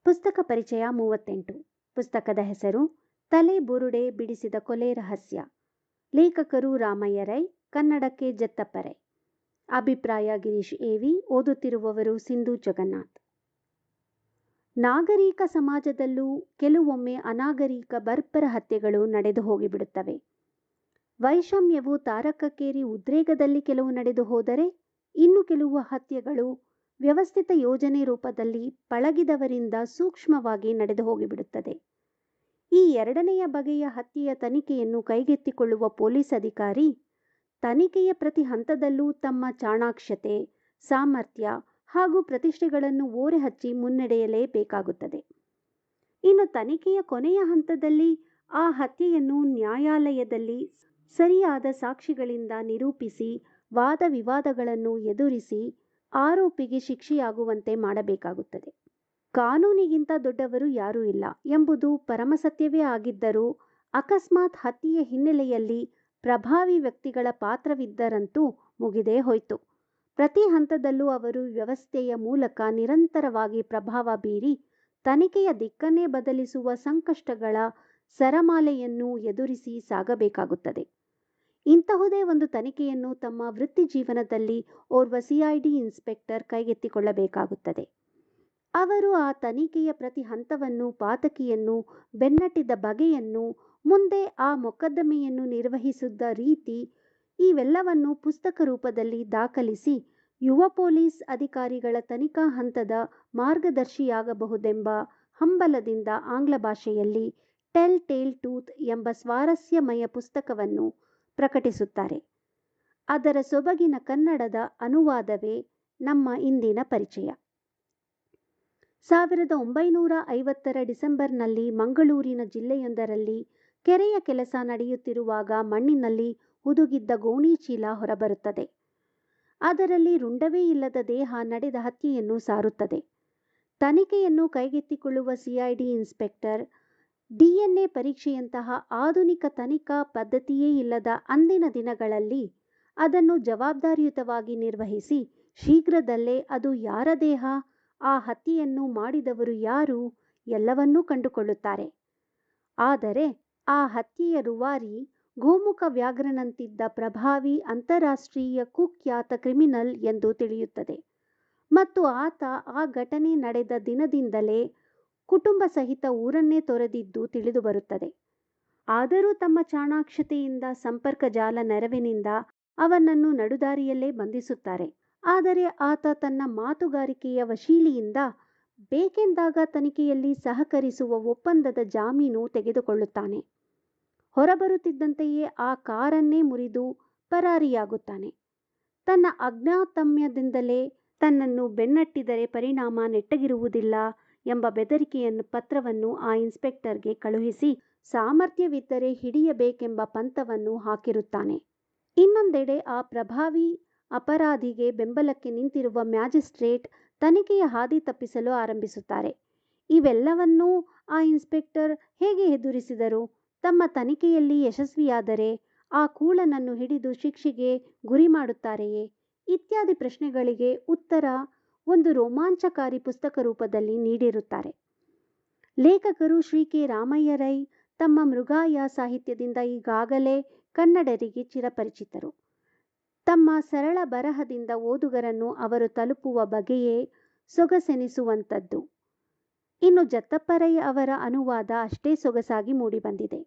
ಪುಸ್ತಕ ಪರಿಚಯ 38. ಪುಸ್ತಕದ ಹೆಸರು ತಲೆ ಬುರುಡೆ ಬಿಡಿಸಿದ ಕೊಲೆ ರಹಸ್ಯ. ಲೇಖಕರು ರಾಮಯ್ಯ ರೈ, ಕನ್ನಡಕ್ಕೆ ಜತ್ತಪ್ಪ ರೈ. ಅಭಿಪ್ರಾಯ ಗಿರೀಶ್ ಎವಿ. ಓದುತ್ತಿರುವವರು ಸಿಂಧು ಜಗನ್ನಾಥ್. ನಾಗರಿಕ ಸಮಾಜದಲ್ಲೂ ಕೆಲವೊಮ್ಮೆ ಅನಾಗರಿಕ ಬರ್ಬರ ಹತ್ಯೆಗಳು ನಡೆದು ಹೋಗಿಬಿಡುತ್ತವೆ. ವೈಷಮ್ಯವು ತಾರಕಕ್ಕೇರಿ ಉದ್ರೇಕದಲ್ಲಿ ಕೆಲವು ನಡೆದು ಹೋದರೆ, ಇನ್ನು ಕೆಲವು ಹತ್ಯೆಗಳು ವ್ಯವಸ್ಥಿತ ಯೋಜನೆ ರೂಪದಲ್ಲಿ ಪಳಗಿದವರಿಂದ ಸೂಕ್ಷ್ಮವಾಗಿ ನಡೆದು ಹೋಗಿಬಿಡುತ್ತದೆ. ಈ ಎರಡನೆಯ ಬಗೆಯ ಹತ್ಯೆಯ ತನಿಖೆಯನ್ನು ಕೈಗೆತ್ತಿಕೊಳ್ಳುವ ಪೊಲೀಸ್ ಅಧಿಕಾರಿ ತನಿಖೆಯ ಪ್ರತಿ ಹಂತದಲ್ಲೂ ತಮ್ಮ ಚಾಣಾಕ್ಷತೆ, ಸಾಮರ್ಥ್ಯ ಹಾಗೂ ಪ್ರತಿಷ್ಠೆಗಳನ್ನು ಓರೆ ಹಚ್ಚಿ ಮುನ್ನಡೆಯಲೇಬೇಕಾಗುತ್ತದೆ. ಇನ್ನು ತನಿಖೆಯ ಕೊನೆಯ ಹಂತದಲ್ಲಿ ಆ ಹತ್ಯೆಯನ್ನು ನ್ಯಾಯಾಲಯದಲ್ಲಿ ಸರಿಯಾದ ಸಾಕ್ಷಿಗಳಿಂದ ನಿರೂಪಿಸಿ ವಾದ ವಿವಾದಗಳನ್ನು ಎದುರಿಸಿ ಆರೋಪಿಗೆ ಶಿಕ್ಷೆಯಾಗುವಂತೆ ಮಾಡಬೇಕಾಗುತ್ತದೆ. ಕಾನೂನಿಗಿಂತ ದೊಡ್ಡವರು ಯಾರೂ ಇಲ್ಲ ಎಂಬುದು ಪರಮಸತ್ಯವೇ ಆಗಿದ್ದರೂ ಅಕಸ್ಮಾತ್ ಹತ್ಯೆಯ ಹಿನ್ನೆಲೆಯಲ್ಲಿ ಪ್ರಭಾವಿ ವ್ಯಕ್ತಿಗಳ ಪಾತ್ರವಿದ್ದರಂತೂ ಮುಗಿದೇ ಹೋಯ್ತು. ಪ್ರತಿ ಹಂತದಲ್ಲೂ ಅವರು ವ್ಯವಸ್ಥೆಯ ಮೂಲಕ ನಿರಂತರವಾಗಿ ಪ್ರಭಾವ ಬೀರಿ ತನಿಖೆಯ ದಿಕ್ಕನ್ನೇ ಬದಲಿಸುವ ಸಂಕಷ್ಟಗಳ ಸರಮಾಲೆಯನ್ನು ಎದುರಿಸಿ ಸಾಗಬೇಕಾಗುತ್ತದೆ. ಇಂತಹುದೇ ಒಂದು ತನಿಖೆಯನ್ನು ತಮ್ಮ ವೃತ್ತಿ ಜೀವನದಲ್ಲಿ ಓರ್ವ ಸಿಐಡಿ ಇನ್ಸ್ಪೆಕ್ಟರ್ ಕೈಗೆತ್ತಿಕೊಳ್ಳಬೇಕಾಗುತ್ತದೆ. ಅವರು ಆ ತನಿಖೆಯ ಪ್ರತಿ ಹಂತವನ್ನು, ಪಾತಕಿಯನ್ನು, ಬೆನ್ನಟ್ಟಿದ ಬಗೆಯನ್ನು, ಮುಂದೆ ಆ ಮೊಕದ್ದಮೆಯನ್ನು ನಿರ್ವಹಿಸಿದ ರೀತಿ ಇವೆಲ್ಲವನ್ನು ಪುಸ್ತಕ ರೂಪದಲ್ಲಿ ದಾಖಲಿಸಿ ಯುವ ಪೊಲೀಸ್ ಅಧಿಕಾರಿಗಳ ತನಿಖಾ ಹಂತದ ಮಾರ್ಗದರ್ಶಿಯಾಗಬಹುದೆಂಬ ಹಂಬಲದಿಂದ ಆಂಗ್ಲ ಭಾಷೆಯಲ್ಲಿ ಟೆಲ್ ಟೇಲ್ ಟೂತ್ ಎಂಬ ಸ್ವಾರಸ್ಯಮಯ ಪುಸ್ತಕವನ್ನು ಪ್ರಕಟಿಸುತ್ತಾರೆ. ಅದರ ಸೊಬಗಿನ ಕನ್ನಡದ ಅನುವಾದವೇ ನಮ್ಮ ಇಂದಿನ ಪರಿಚಯ. 1950ರ ಡಿಸೆಂಬರ್ನಲ್ಲಿ ಮಂಗಳೂರಿನ ಜಿಲ್ಲೆಯೊಂದರಲ್ಲಿ ಕೆರೆಯ ಕೆಲಸ ನಡೆಯುತ್ತಿರುವಾಗ ಮಣ್ಣಿನಲ್ಲಿ ಹುದುಗಿದ್ದ ಗೋಣಿ ಚೀಲ ಹೊರಬರುತ್ತದೆ. ಅದರಲ್ಲಿ ರುಂಡವೇ ಇಲ್ಲದ ದೇಹ ನಡೆದ ಹತ್ಯೆಯನ್ನು ಸಾರುತ್ತದೆ. ತನಿಖೆಯನ್ನು ಕೈಗೆತ್ತಿಕೊಳ್ಳುವ ಸಿಐಡಿ ಇನ್ಸ್ಪೆಕ್ಟರ್ DNA ಪರೀಕ್ಷೆಯಂತಹ ಆಧುನಿಕ ತನಿಖಾ ಪದ್ಧತಿಯೇ ಇಲ್ಲದ ಅಂದಿನ ದಿನಗಳಲ್ಲಿ ಅದನ್ನು ಜವಾಬ್ದಾರಿಯುತವಾಗಿ ನಿರ್ವಹಿಸಿ ಶೀಘ್ರದಲ್ಲೇ ಅದು ಯಾರ ದೇಹ, ಆ ಹತ್ಯೆಯನ್ನು ಮಾಡಿದವರು ಯಾರು ಎಲ್ಲವನ್ನೂ ಕಂಡುಕೊಳ್ಳುತ್ತಾರೆ. ಆದರೆ ಆ ಹತ್ಯೆಯ ರೂವಾರಿ ಗೋಮುಖ ವ್ಯಾಘ್ರನಂತಿದ್ದ ಪ್ರಭಾವಿ ಅಂತಾರಾಷ್ಟ್ರೀಯ ಕುಖ್ಯಾತ ಕ್ರಿಮಿನಲ್ ಎಂದು ತಿಳಿಯುತ್ತದೆ ಮತ್ತು ಆತ ಆ ಘಟನೆ ನಡೆದ ದಿನದಿಂದಲೇ ಕುಟುಂಬ ಸಹಿತ ಊರನ್ನೇ ತೊರೆದಿದ್ದು ತಿಳಿದುಬರುತ್ತದೆ. ಆದರೂ ತಮ್ಮ ಚಾಣಾಕ್ಷತೆಯಿಂದ, ಸಂಪರ್ಕ ಜಾಲ ನೆರವಿನಿಂದ ಅವನನ್ನು ನಡುದಾರಿಯಲ್ಲೇ ಬಂಧಿಸುತ್ತಾರೆ. ಆದರೆ ಆತ ತನ್ನ ಮಾತುಗಾರಿಕೆಯ ವಶೀಲಿಯಿಂದ ಬೇಕೆಂದಾಗ ತನಿಖೆಯಲ್ಲಿ ಸಹಕರಿಸುವ ಒಪ್ಪಂದದ ಜಾಮೀನು ತೆಗೆದುಕೊಳ್ಳುತ್ತಾನೆ. ಹೊರಬರುತ್ತಿದ್ದಂತೆಯೇ ಆ ಕಾರನ್ನೇ ಮುರಿದು ಪರಾರಿಯಾಗುತ್ತಾನೆ. ತನ್ನ ಅಜ್ಞಾತಮ್ಯದಿಂದಲೇ ತನ್ನನ್ನು ಬೆನ್ನಟ್ಟಿದರೆ ಪರಿಣಾಮ ನೆಟ್ಟಗಿರುವುದಿಲ್ಲ ಎಂಬ ಬೆದರಿಕೆಯನ್ನು ಪತ್ರವನ್ನು ಆ ಇನ್ಸ್ಪೆಕ್ಟರ್ಗೆ ಕಳುಹಿಸಿ ಸಾಮರ್ಥ್ಯವಿದ್ದರೆ ಹಿಡಿಯಬೇಕೆಂಬ ಪಂತವನ್ನು ಹಾಕಿರುತ್ತಾನೆ. ಇನ್ನೊಂದೆಡೆ ಆ ಪ್ರಭಾವಿ ಅಪರಾಧಿಗೆ ಬೆಂಬಲಕ್ಕೆ ನಿಂತಿರುವ ಮ್ಯಾಜಿಸ್ಟ್ರೇಟ್ ತನಿಖೆಯ ಹಾದಿ ತಪ್ಪಿಸಲು ಆರಂಭಿಸುತ್ತಾರೆ. ಇವೆಲ್ಲವನ್ನೂ ಆ ಇನ್ಸ್ಪೆಕ್ಟರ್ ಹೇಗೆ ಎದುರಿಸಿದರು? ತಮ್ಮ ತನಿಖೆಯಲ್ಲಿ ಯಶಸ್ವಿಯಾದರೆ ಆ ಕೂಳನನ್ನು ಹಿಡಿದು ಶಿಕ್ಷೆಗೆ ಗುರಿ ಮಾಡುತ್ತಾರೆಯೇ? ಇತ್ಯಾದಿ ಪ್ರಶ್ನೆಗಳಿಗೆ ಉತ್ತರ ಒಂದು ರೋಮಾಂಚಕಾರಿ ಪುಸ್ತಕ ರೂಪದಲ್ಲಿ ನೀಡಿರುತ್ತಾರೆ. ಲೇಖಕರು ಶ್ರೀ ಕೆ. ರಾಮಯ್ಯ ರೈ ತಮ್ಮ ಮೃಗಾಯ ಸಾಹಿತ್ಯದಿಂದ ಈಗಾಗಲೇ ಕನ್ನಡರಿಗೆ ಚಿರಪರಿಚಿತರು. ತಮ್ಮ ಸರಳ ಬರಹದಿಂದ ಓದುಗರನ್ನು ಅವರು ತಲುಪುವ ಬಗೆಯೇ ಸೊಗಸೆನಿಸುವಂಥದ್ದು. ಇನ್ನು ಜತ್ತಪ್ಪ ರೈ ಅವರ ಅನುವಾದ ಅಷ್ಟೇ ಸೊಗಸಾಗಿ ಮೂಡಿಬಂದಿದೆ.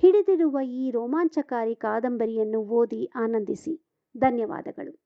ಹಿಡಿದಿರುವ ಈ ರೋಮಾಂಚಕಾರಿ ಕಾದಂಬರಿಯನ್ನು ಓದಿ ಆನಂದಿಸಿ. ಧನ್ಯವಾದಗಳು.